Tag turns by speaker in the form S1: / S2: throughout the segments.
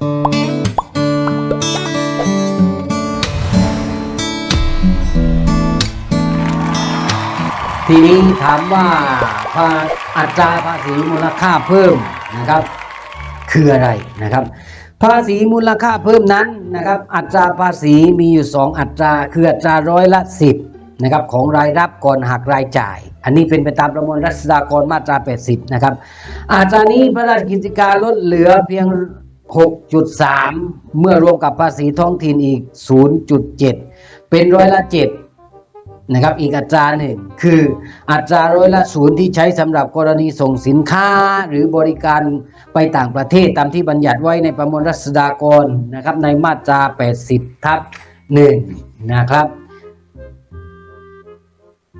S1: ทีนี้ถามว่าอัตราภาษีมูลค่าเพิ่มนะครับคืออะไรนะครับภาษีมูลค่าเพิ่มนั้นนะครับอัตราภาษีมีอยู่2อัตราคืออัตรา10%นะครับของรายรับก่อนหักรายจ่ายอันนี้เป็นไปตามประมวลรัษฎากรมาตรา80นะครับอัตรานี้พระราชกิจการลดเหลือเพียง 6.3 เมื่อรวมกับภาษีท้องถิ่นอีก 0.7 เป็น7%นะครับอีกอัตราหนึ่งคืออัตรา0%ที่ใช้สำหรับกรณีส่งสินค้าหรือบริการไปต่างประเทศตามที่บัญญัติไว้ในประมวลรัษฎากรนะครับในมาตรา 80/1 นะครับ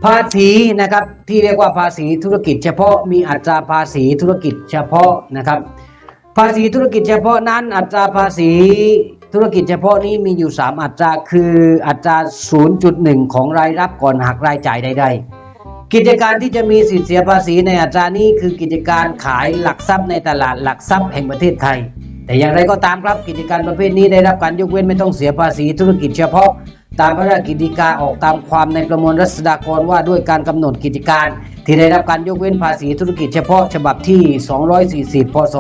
S1: ภาษีนะครับที่เรียกว่าภาษีธุรกิจเฉพาะมีอัตราภาษีธุรกิจเฉพาะนะครับภาษีธุรกิจเฉพาะนั้นอัตราภาษีธุรกิจเฉพาะนี้มีอยู่3อัตราคืออัตรา 0.1 ของรายรับก่อนหักรายจ่ายใดๆกิจการที่จะมีสิทธิเสียภาษีในอัตรานี้คือกิจการขายหลักทรัพย์ในตลาดหลักทรัพย์แห่งประเทศไทยแต่อย่างไรก็ตามครับกิจการประเภทนี้ได้รับการยกเว้นไม่ต้องเสียภาษีธุรกิจเฉพาะตามพระราชกฤษฎีกาออกตามความในประมวลรัษฎากรว่าด้วยการกำหนดกิจการที่ได้รับการยกเว้นภาษีธุรกิจเฉพาะฉบับที่240พศ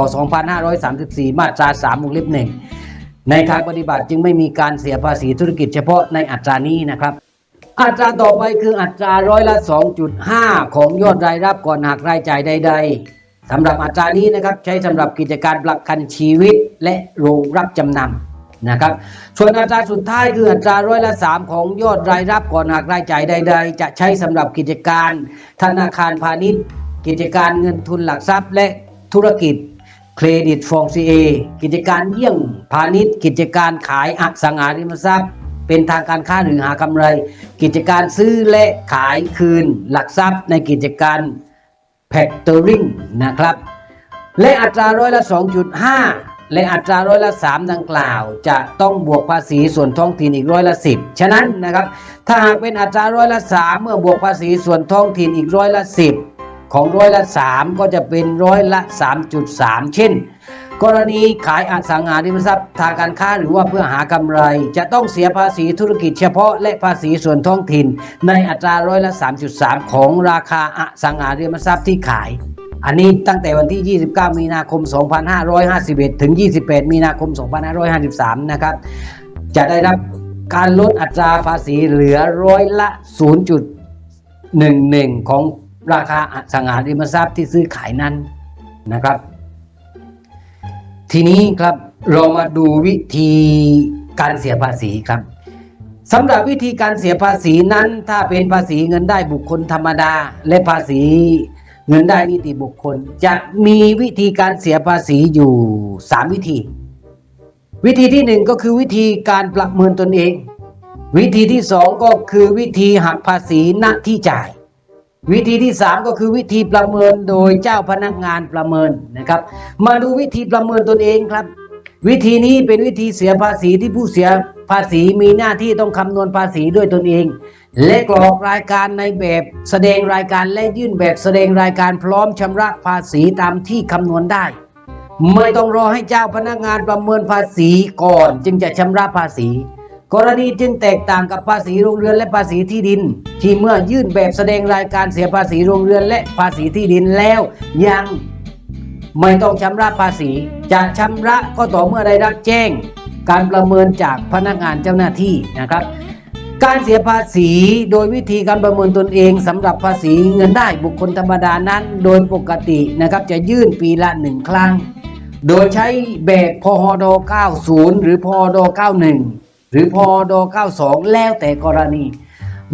S1: 2534มาตรา3วงเล็บ1ในทางปฏิบัติจึงไม่มีการเสียภาษีธุรกิจเฉพาะในอัตรานี้นะครับอัตราต่อไปคืออัตรา2.5 ของยอดรายรับก่อนหักรายจ่ายใดๆสำหรับอัตรานี้นะครับใช้สำหรับกิจการประกันชีวิตและโรงรับจำนำนะครับส่วนอัตราสุดท้ายคืออัตรา3%ของยอดรายรับก่อนหักรายจ่ายใดๆจะใช้สำหรับกิจการธนาคารพาณิชย์กิจการเงินทุนหลักทรัพย์และธุรกิจเครดิตฟองซีเอกิจการเยี่ยงพาณิชย์กิจการขายอสังหาริมทรัพย์เป็นทางการค้าหรือหากำไรกิจการซื้อและขายคืนหลักทรัพย์ในกิจการแฟคเตอริงนะครับและอัตรา2.5 และอัตรา3%ดังกล่าวจะต้องบวกภาษีส่วนท้องถิ่นอีก10%ฉะนั้นนะครับถ้าหากเป็นอัตรา3%เมื่อบวกภาษีส่วนท้องถิ่นอีก10%ของ3%ก็จะเป็น3.3 เช่นกรณีขายอสังหาริมทรัพย์ทางการค้าหรือว่าเพื่อหากำไรจะต้องเสียภาษีธุรกิจเฉพาะและภาษีส่วนท้องถิ่นในอัตรา3.3 ของราคาอสังหาริมทรัพย์ที่ขายอันนี้ตั้งแต่วันที่29 มีนาคม 2551 ถึง 28 มีนาคม 2553 นะครับจะได้รับการลดอัตราภาษีเหลือ0.11 ของราคาอสังหาริมทรัพย์ที่ซื้อขายนั้นนะครับทีนี้ครับเรามาดูวิธีการเสียภาษีครับสำหรับวิธีการเสียภาษีนั้นถ้าเป็นภาษีเงินได้บุคคลธรรมดาและภาษีเงินได้นิติบุคคลจะมีวิธีการเสียภาษีอยู่3วิธีวิธีที่1ก็คือวิธีการประเมินตนเองวิธีที่2ก็คือวิธีหักภาษีณที่จ่ายวิธีที่3ก็คือวิธีประเมินโดยเจ้าพนักงานประเมินนะครับมาดูวิธีประเมินตนเองครับวิธีนี้เป็นวิธีเสียภาษีที่ผู้เสียภาษีมีหน้าที่ต้องคำนวณภาษีด้วยตนเองและกรอกรายการในแบบแสดงรายการและยื่นแบบแสดงรายการพร้อมชำระภาษีตามที่คำนวณได้ไม่ต้องรอให้เจ้าพนักงานประเมินภาษีก่อนจึงจะชำระภาษีกรณีจึงแตกต่างกับภาษีโรงเรือนและภาษีที่ดินที่เมื่อยื่นแบบแสดงรายการเสียภาษีโรงเรือนและภาษีที่ดินแล้วยังไม่ต้องชำระภาษีจะชำระก็ต่อเมื่อได้รับแจ้งการประเมินจากพนักงานเจ้าหน้าที่นะครับการเสียภาษีโดยวิธีการประเมินตนเองสำหรับภาษีเงินได้บุคคลธรรมดานั้นโดยปกตินะครับจะยื่นปีละ1 ครั้งโดยใช้แบบพหด90หรือพหด91หรือพหด92แล้วแต่กรณี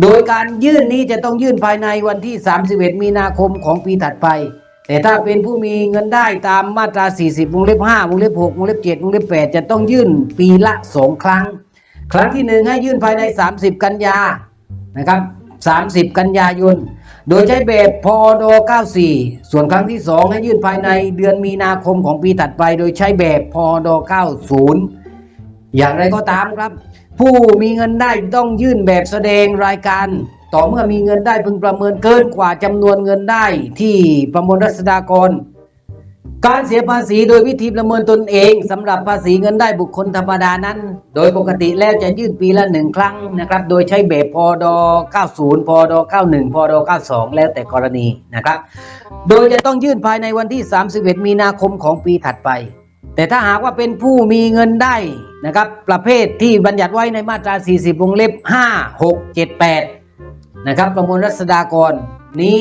S1: โดยการยื่นนี้จะต้องยื่นภายในวันที่31 มีนาคมของปีถัดไปแต่ถ้าเป็นผู้มีเงินได้ตามมาตรา40วงเล็บ5วงเล็บ6วงเล็บ7วงเล็บ8จะต้องยื่นปีละ2 ครั้งครั้งที่1ให้ยื่นภายใน30 กันยานะครับ30 กันยายนโดยใช้แบบพด94ส่วนครั้งที่2ให้ยื่นภายในเดือนมีนาคมของปีถัดไปโดยใช้แบบพด90อย่างไรก็ตามครับผู้มีเงินได้ต้องยื่นแบบแสดงรายการต่อเมื่อมีเงินได้พึงประเมินเกินกว่าจำนวนเงินได้ที่ประมวลรัษฎากร การเสียภาษีโดยวิธีประเมินตนเองสำหรับภาษีเงินได้บุคคลธรรมดานั้นโดยปกติแล้วจะยื่นปีละ1 ครั้งนะครับโดยใช้แบบพด90พด91พด92แล้วแต่กรณีนะครับโดยจะต้องยื่นภายในวันที่31มีนาคมของปีถัดไปแต่ถ้าหากว่าเป็นผู้มีเงินได้นะครับประเภทที่บัญญัติไว้ในมาตรา40วงเล็บ5 6 7 8นะครับประมวลรัษฎากรนี้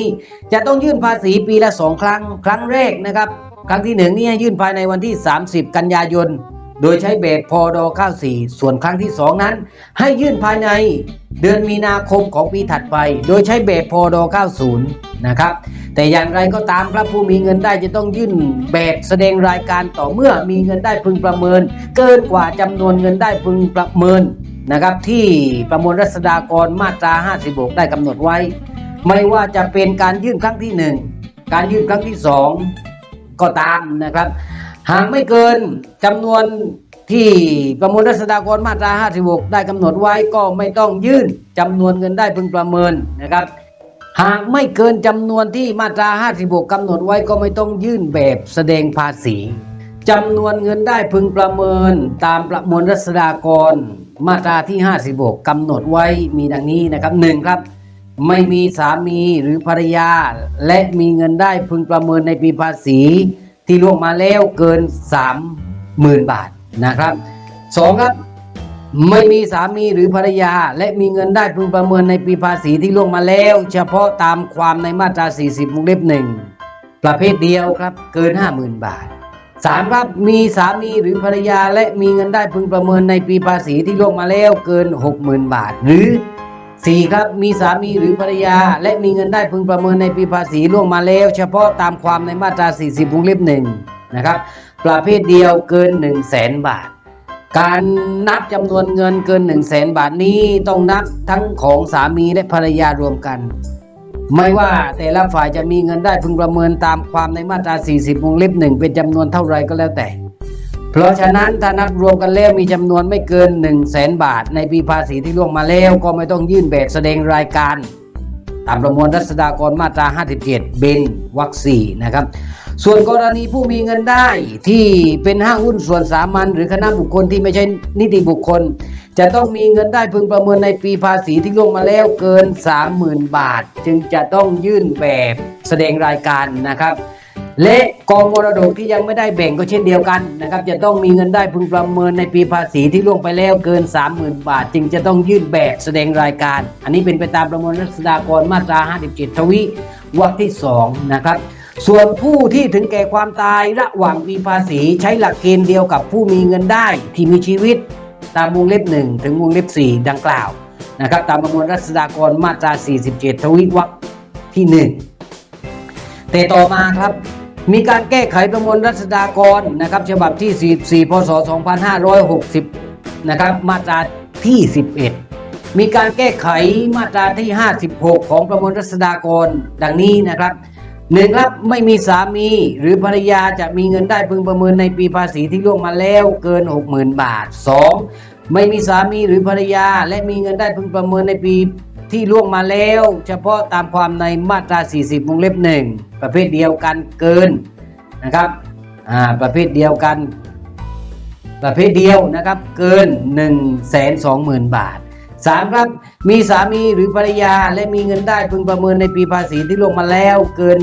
S1: จะต้องยื่นภาษีปีละ2 ครั้งครั้งแรกนะครับครั้งที่1นี่ให้ยื่นภายในวันที่30กันยายนโดยใช้แบบพด94ส่วนครั้งที่2นั้นให้ยื่นภายในเดือนมีนาคมของปีถัดไปโดยใช้แบบพด90นะครับแต่อย่างไรก็ตามครับผู้มีเงินได้จะต้องยื่นแบบแสดงรายการต่อเมื่อมีเงินได้พึงประเมินเกินกว่าจำนวนเงินได้พึงประเมินนะครับที่ประมวลรัษฎากรมาตรา56ได้กำหนดไว้ไม่ว่าจะเป็นการยื่นครั้งที่1การยื่นครั้งที่2ก็ตามนะครับหากไม่เกินจำนวนที่ประมวลรัษฎากรมาตรา56ได้กำหนดไว้ก็ไม่ต้องยื่นจำนวนเงินได้พึงประเมินนะครับหากไม่เกินจำนวนที่มาตรา56กำหนดไว้ก็ไม่ต้องยื่นแบบแสดงภาษีจำนวนเงินได้พึงประเมินตามประมวลรัษฎากรมาตราที่56กำหนดไว้มีดังนี้นะครับ1ครับไม่มีสามีหรือภรรยาและมีเงินได้พึงประเมินในปีภาษีที่ล่วงมาแล้วเกิน 30,000 บาทนะครับ2ครับไม่มีสามีหรือภรรยาและมีเงินได้พึงประเมินในปีภาษีที่ล่วงมาแล้วเฉพาะตามความในมาตรา40วงเล็บ1ประเภทเดียวครับเกิน 50,000 บาท3ครับมีสามีหรือภรรยาและมีเงินได้พึงประเมินในปีภาษีที่ล่วงมาแล้วเกิน 60,000 บาทหรือ4ครับมีสามีหรือภรรยาและมีเงินได้พึงประเมินในปีภาษีล่วงมาแล้วเฉพาะตามความในมาตรา40วงเล็บ1นะครับประเภทเดียวเกิน 100,000 บาทการนับจำนวนเงินเกิน 100,000 บาทนี้ต้องนับทั้งของสามีและภรรยารวมกันไม่ว่าแต่ละฝ่ายจะมีเงินได้พึงประเมินตามความในมาตรา40วงเล็บ1เป็นจำนวนเท่าไรก็แล้วแต่เพราะฉะนั้นถ้านับรวมกันแล้วมีจำนวนไม่เกิน 100,000 บาทในปีภาษีที่ล่วงมาแล้วก็ไม่ต้องยื่นแบบแสดงรายการตามประมวลรัษฎากรมาตรา57เบนวรรค4นะครับส่วนกรณีผู้มีเงินได้ที่เป็นห้างหุ้นส่วนสามัญหรือคณะบุคคลที่ไม่ใช่นิติบุคคลจะต้องมีเงินได้พึงประเมินในปีภาษีที่ล่วงมาแล้วเกิน 30,000 บาทจึงจะต้องยื่นแบบแสดงรายการนะครับและกองมรดกที่ยังไม่ได้แบ่งก็เช่นเดียวกันนะครับจะต้องมีเงินได้พึงประเมินในปีภาษีที่ล่วงไปแล้วเกิน 30,000 บาทจึงจะต้องยื่นแบบแสดงรายการอันนี้เป็นไปตามประมวลรัษฎากรมาตรา57ทวิวรรคที่2นะครับส่วนผู้ที่ถึงแก่ความตายระหว่างปีภาษีใช้หลักเกณฑ์เดียวกับผู้มีเงินได้ที่มีชีวิตตามวงเล็บ1ถึงวงเล็บ4ดังกล่าวนะครับตามประมวลรัษฎากรมาตรา47ทวิวรรคที่1แต่ต่อมาครับมีการแก้ไขประมวลรัษฎากรนะครับฉบับที่44พศ2560นะครับมาตราที่11มีการแก้ไขมาตราที่56ของประมวลรัษฎากรดังนี้นะครับ1ครับไม่มีสามีหรือภรรยาจะมีเงินได้พึงประเมินในปีภาษีที่ล่วงมาแล้วเกิน 60,000 บาท2ไม่มีสามีหรือภรรยาและมีเงินได้พึงประเมินในปีที่ล่วงมาแล้วเฉพาะตามความในมาตรา40วงเล็บ1ประเภทเดียวกันเกินนะครับประเภทเดียวกันประเภทเดียวนะครับเกิน 120,000 บาท3ครับมีสามีหรือภรรยาและมีเงินได้พึงประเมินในปีภาษีที่ล่วงมาแล้วเกิน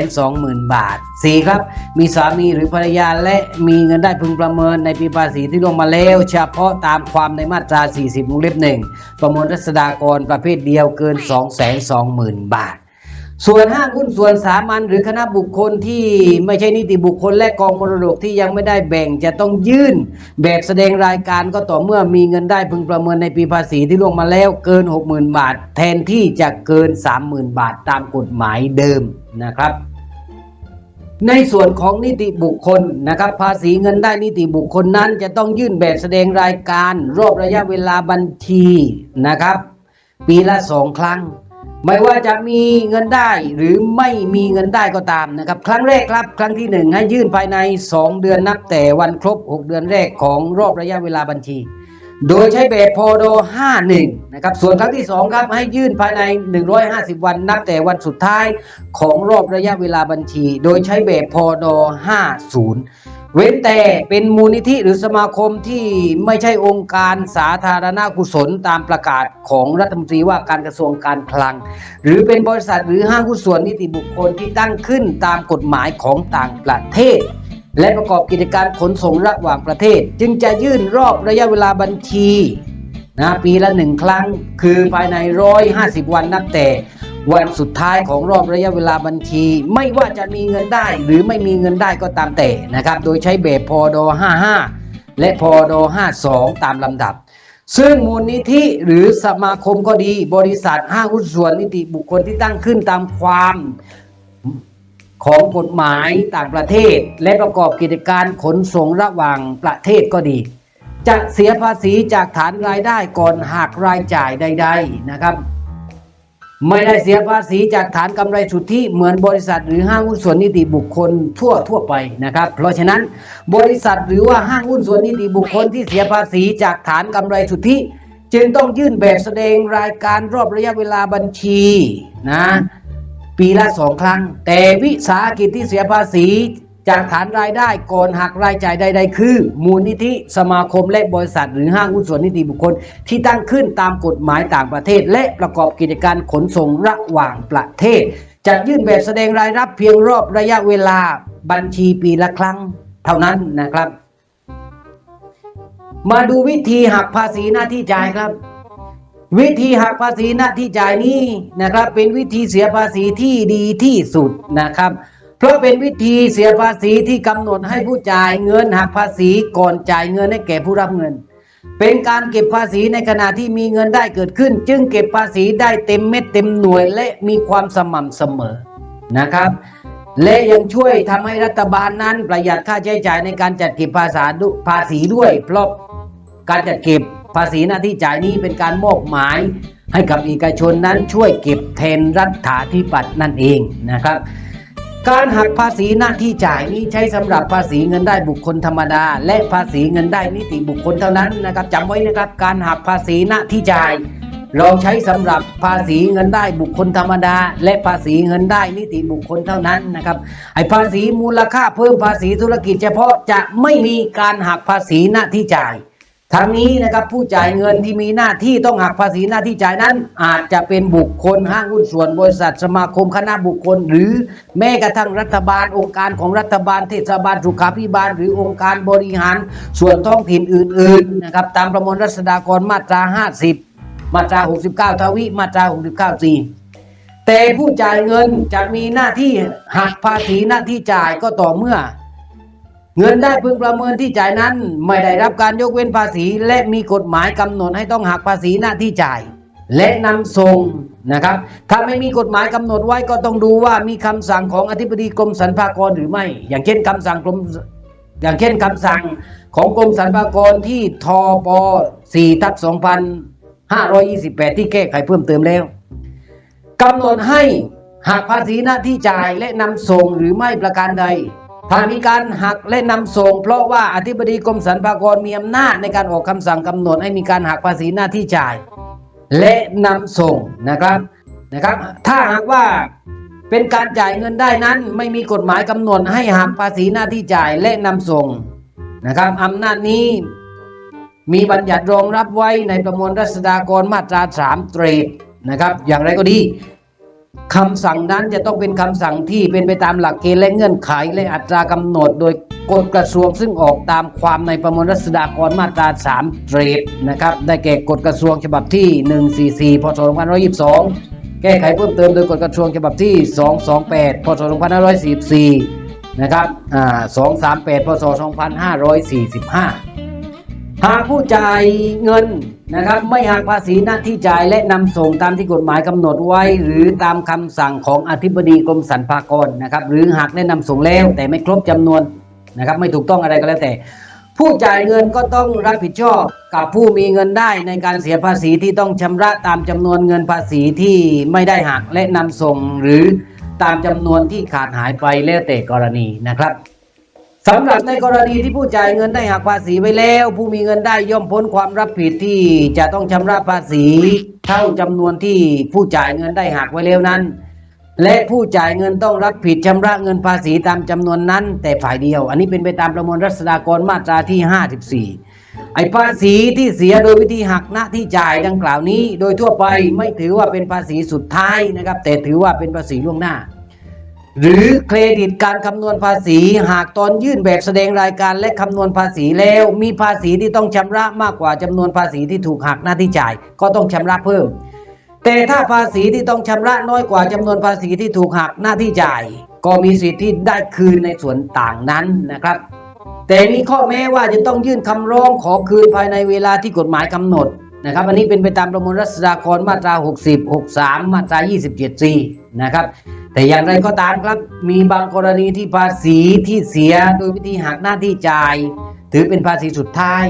S1: 120,000 บาท4ครับมีสามีหรือภรรยาและมีเงินได้พึงประเมินในปีภาษีที่ล่วงมาแล้วเฉพาะตามความในมาตรา40วงเล็บ1ประมวลรัษฎากรประเภทเดียวเกิน 220,000 บาทส่วนห้างหุ้นส่วนสามัญหรือคณะบุคคลที่ไม่ใช่นิติบุคคลและกองมรดกที่ยังไม่ได้แบ่งจะต้องยื่นแบบแสดงรายการก็ต่อเมื่อมีเงินได้พึงประเมินในปีภาษีที่ล่วงมาแล้วเกิน 60,000 บาทแทนที่จะเกิน 30,000 บาทตามกฎหมายเดิมนะครับในส่วนของนิติบุคคลนะครับภาษีเงินได้นิติบุคคลนั้นจะต้องยื่นแบบแสดงรายการรอบระยะเวลาบัญชีนะครับปีละ2 ครั้งไม่ว่าจะมีเงินได้หรือไม่มีเงินได้ก็ตามนะครับครั้งแรกครับครั้งที่1ให้ยื่นภายใน2 เดือนนับแต่วันครบ6 เดือนแรกของรอบระยะเวลาบัญชี โดยใช้แบบพด51นะครับส่วนครั้งที่2ครับให้ยื่นภายใน150วันนับแต่วันสุดท้ายของรอบระยะเวลาบัญชีโดยใช้แบบพด50เว้นแต่เป็นมูลนิธิหรือสมาคมที่ไม่ใช่องค์การสาธารณกุศลตามประกาศของรัฐมนตรีว่าการกระทรวงการคลังหรือเป็นบริษัทหรือห้างหุ้นส่วนนิติบุคคลที่ตั้งขึ้นตามกฎหมายของต่างประเทศและประกอบกิจการขนส่งระหว่างประเทศจึงจะยื่นรอบระยะเวลาบัญชีปีละ1ครั้งคือภายใน150วันนับแต่วันสุดท้ายของรอบระยะเวลาบัญชีไม่ว่าจะมีเงินได้หรือไม่มีเงินได้ก็ตามแต่นะครับโดยใช้แบบพด55และพด52ตามลำดับซึ่งมูลนิธิหรือสมาคมก็ดีบริษัทห้างหุ้นส่วนนิติบุคคลที่ตั้งขึ้นตามความของกฎหมายต่างประเทศและประกอบกิจการขนส่งระหว่างประเทศก็ดีจะเสียภาษีจากฐานรายได้ก่อนหักรายจ่ายใดๆนะครับไม่ได้เสียภาษีจากฐานกำไรสุทธิเหมือนบริษัทหรือห้างหุ้นส่วนนิติบุคคลทั่วไปนะครับเพราะฉะนั้นบริษัทหรือว่าห้างหุ้นส่วนนิติบุคคลที่เสียภาษีจากฐานกำไรสุทธิจึงต้องยื่นแบบแสดงรายการรอบระยะเวลาบัญชีปีละ2ครั้งแต่วิสาหกิจที่เสียภาษีจากฐานรายได้ก่อนหักรายจ่ายใดๆคือมูลนิธิสมาคมและบริษัทหรือห้างหุ้นส่วนนิติบุคคลที่ตั้งขึ้นตามกฎหมายต่างประเทศและประกอบกิจการขนส่งระหว่างประเทศจะยื่นแบบแสดงรายรับเพียงรอบระยะเวลาบัญชีปีละครั้งเท่านั้นนะครับมาดูวิธีหักภาษีหน้าที่จ่ายครับวิธีหักภาษีหน้าที่จ่ายนี้นะครับเป็นวิธีเสียภาษีที่ดีที่สุดนะครับเพราะเป็นวิธีเสียภาษีที่กำหนดให้ผู้จ่ายเงินหักภาษีก่อนจ่ายเงินให้แก่ผู้รับเงินเป็นการเก็บภาษีในขณะที่มีเงินได้เกิดขึ้นจึงเก็บภาษีได้เต็มเม็ดเต็มหน่วยและมีความสม่ำเสมอนะครับและยังช่วยทำให้รัฐบาลนั้นประหยัดค่าใช้จ่ายในการจัดเก็บภาษีด้วยเพราะการจัดเก็บภาษีหน้าที่จ่ายนี้เป็นการมอบหมายให้กับเอกชนนั้นช่วยเก็บแทนรัฐาธิปัตย์นั่นเองนะครับการหักภาษีหน้าที่จ่ายนี้ใช้สำหรับภาษีเงินได้บุคคลธรรมดาและภาษีเงินได้นิติบุคคลเท่านั้นนะครับจำไว้นะครับการหักภาษีหน้าที่จ่ายเราใช้สำหรับภาษีเงินได้บุคคลธรรมดาและภาษีเงินได้นิติบุคคลเท่านั้นนะครับไอ้ภาษีมูลค่าเพิ่มภาษีธุรกิจเฉพาะจะไม่มีการหักภาษีหน้าที่จ่ายทั้งนี้นะครับผู้จ่ายเงินที่มีหน้าที่ต้องหักภาษีหน้าที่จ่ายนั้นอาจจะเป็นบุคคลห้างหุ้นส่วนบริษัทสมาคมคณะบุคคลหรือแม้กระทั่งรัฐบาลองค์การของรัฐบาลเทศบาลสุขาภิบาลหรือองค์การบริหารส่วนท้องถิ่นอื่นๆนะครับตามประมวลรัษฎากรมาตรา50มาตรา69ทวีมาตรา69แต่ผู้จ่ายเงินจะมีหน้าที่หักภาษีหน้าที่จ่ายก็ต่อเมื่อเงินได้พึงประเมินที่จ่ายนั้นไม่ได้รับการยกเว้นภาษีและมีกฎหมายกำหนดให้ต้องหักภาษีหน้าที่จ่ายและนำส่งนะครับถ้าไม่มีกฎหมายกำหนดไว้ก็ต้องดูว่ามีคำสั่งของอธิบดีกรมสรรพากรหรือไม่อย่างเช่นคำสั่งของกรมสรรพากรที่ทป4/2528ที่แก้ไขเพิ่มเติมแล้วกำหนดให้หักภาษีหน้าที่จ่ายและนำส่งหรือไม่ประการใดถ้ามีการหักและนำส่งเพราะว่าอธิบดีกรมสรรพากรมีอำนาจในการออกคำสั่งกำหนดให้มีการหักภาษีหน้าที่จ่ายและนำส่งนะครับถ้าหากว่าเป็นการจ่ายเงินได้นั้นไม่มีกฎหมายกำหนดให้หักภาษีหน้าที่จ่ายและนำส่งนะครับอำนาจนี้มีบัญญัติรองรับไว้ในประมวลรัษฎากรมาตรา3เตรนะครับอย่างไรก็ดีคำสั่งนั้นจะต้องเป็นคำสั่งที่เป็นไปตามหลักเกณฑ์และเงื่อนไขและอัตรากำหนดโดยกฎกระทรวงซึ่งออกตามความในประมวลรัษฎากรมาตรา3เตรนะครับได้แก่กฎกระทรวงฉบับที่144พศ2522แก้ไขเพิ่มเติมโดยกฎกระทรวงฉบับที่228พศ2544นะครับ238พศ2545หากผู้จ่ายเงินนะครับไม่หักภาษีหน้าที่จ่ายและนำส่งตามที่กฎหมายกำหนดไว้หรือตามคำสั่งของอธิบดีกรมสรรพากรนะครับหรือหักและนำส่งแล้วแต่ไม่ครบจำนวนนะครับไม่ถูกต้องอะไรก็แล้วแต่ผู้จ่ายเงินก็ต้องรับผิดชอบกับผู้มีเงินได้ในการเสียภาษีที่ต้องชำระตามจำนวนเงินภาษีที่ไม่ได้หักและนำส่งหรือตามจำนวนที่ขาดหายไปแล้วแต่กรณีนะครับ สำหรับในกรณีที่ผู้จ่ายเงินได้หักภาษีไว้แล้วผู้มีเงินได้ย่อมพ้นความรับผิดที่จะต้องชำระภาษีเท่าจำนวนที่ผู้จ่ายเงินได้หักไว้แล้วนั้นและผู้จ่ายเงินต้องรับผิดชำระเงินภาษีตามจำนวนนั้นแต่ฝ่ายเดียวอันนี้เป็นไปตามประมวลรัษฎากรมาตราที่54ไอ้ภาษีที่เสียโดยวิธีหักณที่จ่ายดังกล่าวนี้โดยทั่วไปไม่ถือว่าเป็นภาษีสุดท้ายนะครับแต่ถือว่าเป็นภาษีล่วงหน้าหรือเครดิตการคำนวณภาษีหากตอนยื่นแบบแสดงรายการและคำนวณภาษีแล้วมีภาษีที่ต้องชำระมากกว่าจำนวนภาษีที่ถูกหักหน้าที่จ่ายก็ต้องชำระเพิ่มแต่ถ้าภาษีที่ต้องชำระน้อยกว่าจำนวนภาษีที่ถูกหักหน้าที่จ่ายก็มีสิทธิ์ที่ได้คืนในส่วนต่างนั้นนะครับแต่มีข้อแม้ว่าจะต้องยื่นคำร้องขอคืนภายในเวลาที่กฎหมายกำหนดนะครับอันนี้เป็นไปตามประมวลรัษฎากรมาตรา60 63มาตรา27 4นะครับแต่อย่างไรก็ตามครับมีบางกรณีที่ภาษีที่เสียโดยวิธีหักหน้าที่จ่ายถือเป็นภาษีสุดท้าย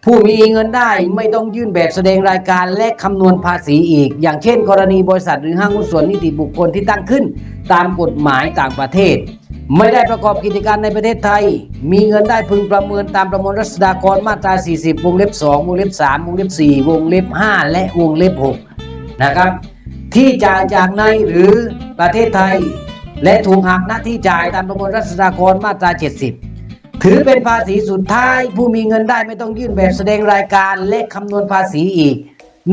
S1: ผู้มีเงินได้ไม่ต้องยื่นแบบแสดงรายการและคำนวณภาษีอีกอย่างเช่นกรณีบริษัทหรือห้างหุ้นส่วนนิติบุคคลที่ตั้งขึ้นตามกฎหมายต่างประเทศไม่ได้ประกอบกิจการในประเทศไทยมีเงินได้พึงประเมินตามประมวลรัษฎากรมาตรา40วงเล็บ2วงเล็บ3วงเล็บ4วงเล็บ5และวงเล็บ6นะครับที่จ่ายจากในหรือประเทศไทยและถูกหักหน้าที่จ่ายตามประมวลรัษฎากรมาตรา70ถือเป็นภาษีสุดท้ายผู้มีเงินได้ไม่ต้องยื่นแบบแสดงรายการและคำนวณภาษีอีก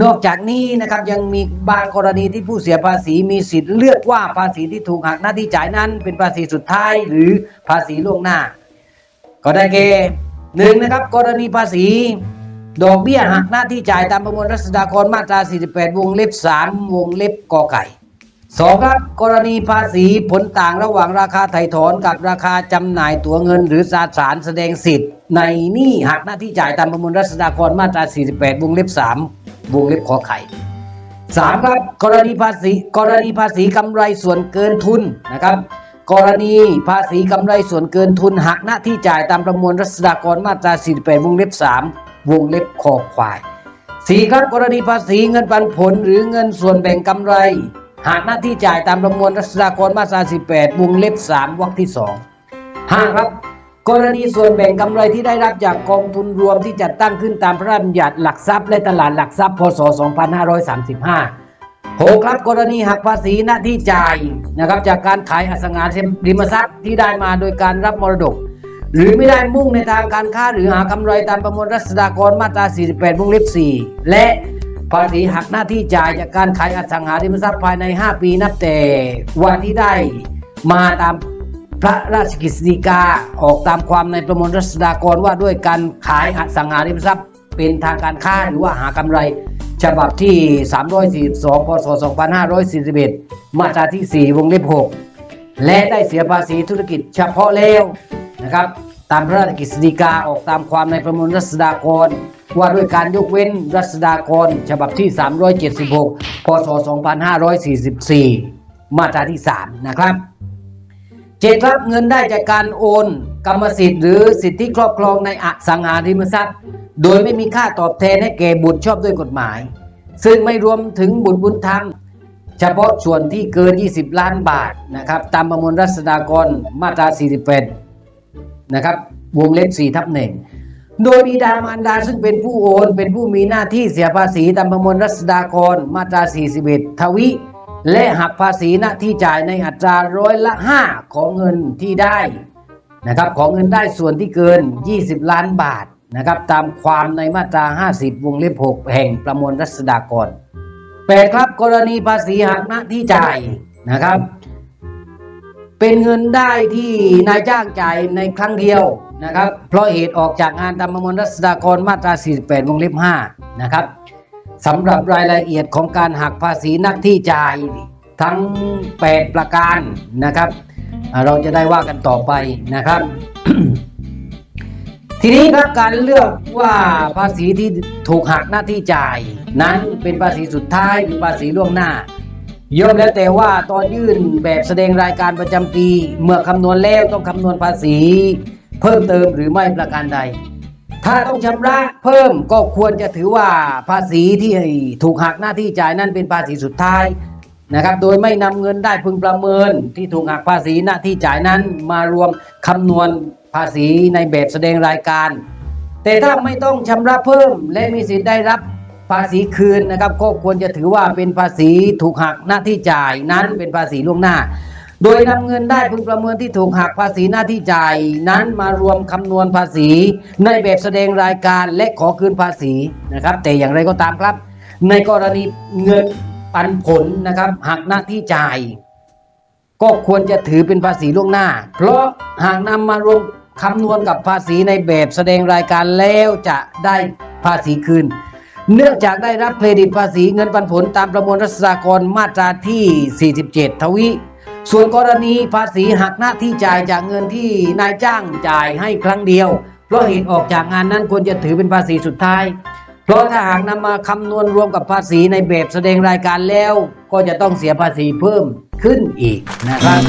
S1: นอกจากนี้นะครับยังมีบางกรณีที่ผู้เสียภาษีมีสิทธิ์เลือกว่าภาษีที่ถูกหักหน้าที่จ่ายนั้นเป็นภาษีสุดท้ายหรือภาษีล่วงหน้าก็ได้แก่1นะครับกรณีภาษีดอกเบี้ยหักหน้าที่จ่ายตามประมวลรัษฎากรมาตรา48วงเล็บ3วงเล็บกไก่2ครับกรณีภาษีผลต่างระหว่างราคาไถ่ถอนกับราคาจำหน่ายตั๋วเงินหรือสารแสดงสิทธิ์ในหนี้หักหน้าที่จ่ายตามประมวลรัษฎากรมาตรา48วงเล็บ3วงเล็บขอไข่3ครับกรณีภาษีกำไรส่วนเกินทุนนะครับกรณีภาษีกำไรส่วนเกินทุนหักหน้าที่จ่ายตามประมวลรัษฎากรมาตรา48วงเล็บ3วงเล็บคอควาย4ครับกรณีภาษีเงินปันผลหรือเงินส่วนแบ่งกำไรหากหน้าที่จ่ายตามประมวลรัษฎากรมาตรา18วงเล็บ3วรรคที่2 5ครับกรณีส่วนแบ่งกำไรที่ได้รับจากกองทุนรวมที่จัดตั้งขึ้นตามพระราชบัญญัติหลักทรัพย์และตลาดหลักทรัพย์พศ2535 6ครับกรณีหักภาษีหน้าที่จ่ายนะครับจากการขายอสังหาริมทรัพย์ที่ได้มาโดยการรับมรดกหรือไม่ได้มุ่งในทางการค้าหรือหากำไรตามประมวลรัษฎากรมาตรา48วงเล็บ4และภาษีหักหน้าที่จ่ายจากการขายอสังหาริมทรัพย์ภายใน5ปีนับแต่วันที่ได้มาตามพระราชกฤษฎีกาออกตามความในประมวลรัษฎากรว่าด้วยการขายอสังหาริมทรัพย์เป็นทางการค้าหรือว่าหากำไรฉบับที่342พศ2541มาตราที่4วงเล็บ6และได้เสียภาษีธุรกิจเฉพาะแล้วนะครับตามพระราชกฤษฎีกาออกตามความในประมวลรัษฎากรว่าด้วยการยกเว้นรัษฎากรฉบับที่376พศ2544มาตราที่3นะครับ7ครับเงินได้จากการโอนกรรมสิทธิ์หรือสิทธิครอบครองในอสังหาริมทรัพย์โดยไม่มีค่าตอบแทนให้แก่บุตรชอบด้วยกฎหมายซึ่งไม่รวมถึงบุตรบุญธรรมเฉพาะส่วนที่เกิน20ล้านบาทนะครับตามประมวลรัษฎากรมาตรา48นะครับวงเล็บ4/1โดยบิดามารดาซึ่งเป็นผู้โอนเป็นผู้มีหน้าที่เสียภาษีตามประมวลรัษฎากรมาตรา41ทวิและหักภาษีหน้าที่จ่ายในอัตรา5%ของเงินที่ได้นะครับของเงินได้ส่วนที่เกิน20ล้านบาทนะครับตามความในมาตรา50วงเล็บ6แห่งประมวลรัษฎากร8ครับกรณีภาษีหักหน้าที่จ่ายนะครับเป็นเงินได้ที่นายจ้างจ่ายในครั้งเดียวนะครับเพราะเหตุออกจากงานตามประมวลรัษฎากรมาตรา48วงเล็บ5นะครับสำหรับรายละเอียดของการหักภาษีหน้าที่จ่ายทั้ง8ประการนะครับเราจะได้ว่ากันต่อไปนะครับ ทีนี้ครับการเลือกว่าภาษีที่ถูกหักหน้าที่จ่ายนั้นเป็นภาษีสุดท้ายหรือภาษีล่วงหน้าย่อมแล้วแต่ว่าตอนยื่นแบบแสดงรายการประจำปีเมื่อคำนวณแล้วต้องคำนวณภาษีเพิ่มเติมหรือไม่ประการใดถ้าต้องชำระเพิ่มก็ควรจะถือว่าภาษีที่ถูกหักหน้าที่จ่ายนั้นเป็นภาษีสุดท้ายนะครับโดยไม่นำเงินได้พึงประเมินที่ถูกหักภาษีหน้าที่จ่ายนั้นมารวมคำนวณ ภาษีในแบบแสดงรายการแต่ถ้าไม่ต้องชำระเพิ่มและมีสิทธิ์ได้รับภาษีคืนนะครับก็ควรจะถือว่าเป็นภาษีถูกหักหน้าที่จ่ายนั้นเป็นภาษีล่วงหน้าโดยนำเงินได้พึงประเมินที่ถูกหักภาษีหน้าที่จ่ายนั้นมารวมคำนวณภาษีในแบบแสดงรายการและขอคืนภาษีนะครับแต่อย่างไรก็ตามครับในกรณีเงินปันผลนะครับหักหน้าที่จ่ายก็ควรจะถือเป็นภาษีล่วงหน้าเพราะหากนำมารวมคำนวณกับภาษีในแบบแสดงรายการแล้วจะได้ภาษีคืนเนื่องจากได้รับเครดิตภาษีเงินปันผลตามประมวลรัษฎากรมาตราที่ 47 ทวิส่วนกรณีภาษีหักหน้าที่จ่ายจากเงินที่นายจ้างจ่ายให้ครั้งเดียวเพราะเหตุออกจากงานนั้นควรจะถือเป็นภาษีสุดท้ายเพราะถ้าหากนำมาคำนวณรวมกับภาษีในแบบแสดงรายการแล้วก็จะต้องเสียภาษีเพิ่มขึ้นอีกนะครับ